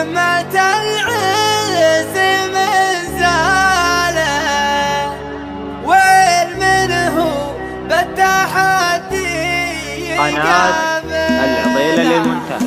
قمة العز منزاله، وين منه بالتحدي قناة العضيلة للمونتاج.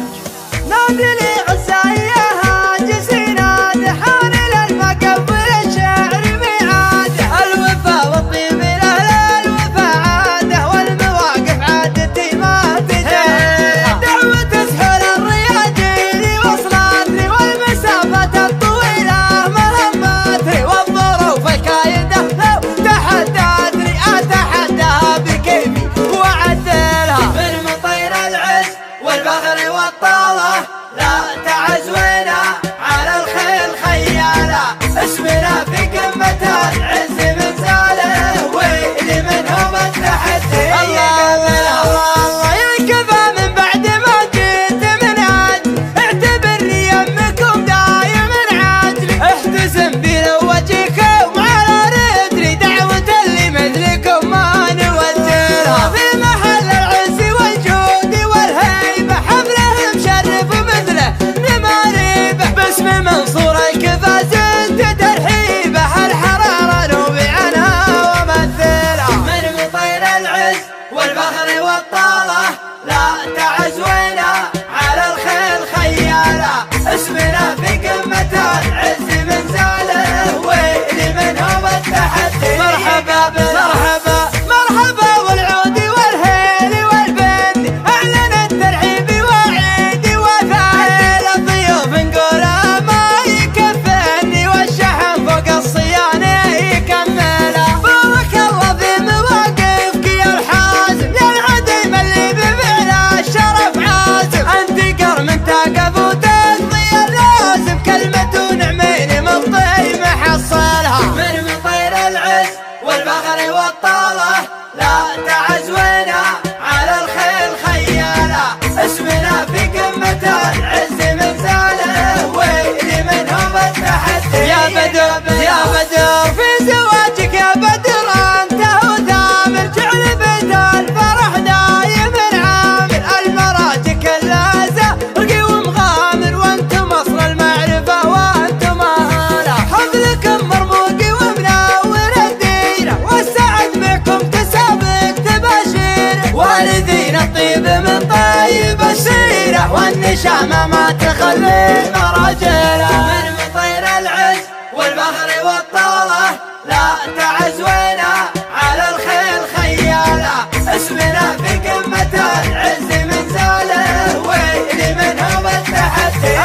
نادي لي عزايها جسينا دحان للمقبل الشعر ميعاده، الوفا والطيب لأهل الوفا عاده، والمواقف عادتي ما تجاه، دعوة تسهل الرياجيل وصلات لي، والمسافة الطويلة مهمات لي، والظروف الكايدة لو تحدات لي أتحداها بكيفي وأعدلها، من مطير العز والفخر والطالة لا تعزونا على الخيل خيالة، اسمنا في قمة العز منزاله، ويلي منهم التحدي. الله يكفى من بعد ما جيت من عاد، اعتبرني يمكم دايم عاجلي، احتسم بي لو وجهكم على رجلي، دعوة اللي مثلكم ما نوجهها، في محل العز والجود والهيبة، حفله مشرف مثله نماريبه، باسم منصور الكفا زدت ترحيبه، الحرارة نوبي عنها ومثلها، من مطير العز والفخر والطالة لا تعزونا على الخيل خيالة، اسمنا في قمة العز منزاله، ويلي منهم التحدي. مرحبا مرحبا مرحبا والعود والهيل والبند، اعلن الترحيب وعيدي وثاني، الضيوف نقولها ما يكفني، والشحن فوق الصيانة يكملها، بارك الله في مواقفك يا الحازم، يا العديم اللي بفعل الشرف عازم، انت قرم تقف وتقضي اللازم، كلمة ونعمين مبطي محصلها، من مطير العز والفخر والطالة لا تعزونا على الخيل خيالة، اسمنا في قمة العز منزاله، ويلي منهم التحدي. يا بدر يا بدر في زواجك يا بدر انت وثامر، جعل بيت الفرح دايم عامر، المراجع كلها زرقي ومغامر، وانتم اصل المعرفة وانتم اهلها، حفلكم مرموقي ومنور الديرة، والسعد بكم تسابق تباشير، والدين الطيب من طيب السيرة، والنشامة ما تخلي مراجلها، من مطير العز والفخر والطالة لا تعزونا على الخيل خيالة، اسمنا في قمة العز منزاله، ويلي منهم التحدي.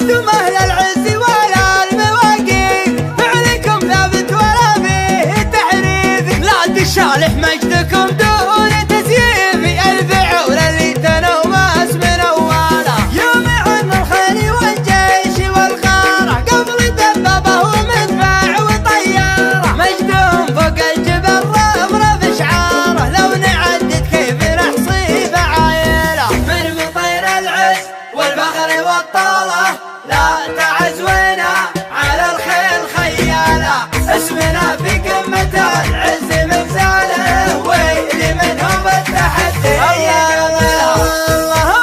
انتم اهل العز ولا المواقيف، فعلكم ثابت ولا فيه تحريف، لا تشالح مجدكم دون تزييف، الفعول اللي تنوم اسم نواله، يوم عن الخيل والجيش والغاره، قبل دبابه ومدفع وطياره، مجدهم فوق الجبل رفرف شعاره، لو نعدد كيف نحصي فعايله، من مطير العز والفخر والطالة لا تعزونا على الخيل خيالة، اسمنا في قمة العز منزاله، ويلي منهم التحدي. الله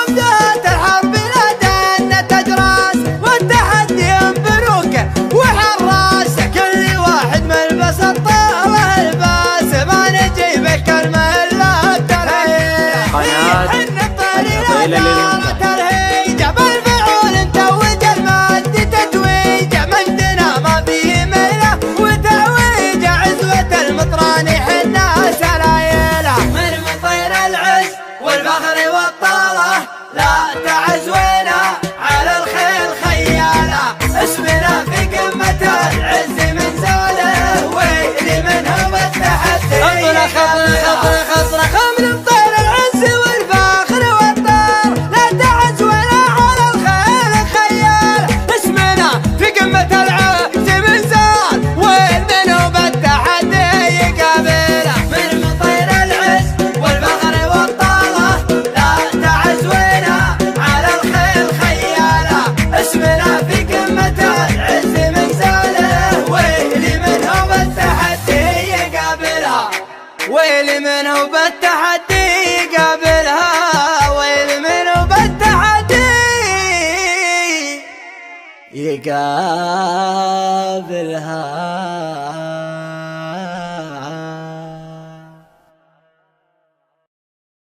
بدأت الحرب لا دنت اجراس، والتحدي بروكه وحراس، كل واحد ملبس الطاوة الباس، ما نجي بكلمة الا بترهيج، حن الطريق دارت الهيجة، بالفعول نتوج المجد تتويجه، مجدنا ما فيه ميله وتعويجه، عزوة المطران حنا سلايله، من مطير العز والفخر والطالة لا تعزونا على الخيل خيالة، اسمنا في قمة العز منزاله، ويلي منهم التحدي. خطرخ من مطير العز والفخر والطار، لا تعزونا على الخيل خيالة، اسمنا في قمة العز منزال، ويل منهم التحدي يقابله، من مطير العز والفخر والطالة لا تعزونا على الخيل خيالة، اسمنا في قمة العز منزاله، ويلي منهم التحدي يقابلها، ويلي منه بالتحدي قابلها، ويلي منه بالتحدي يقابلها.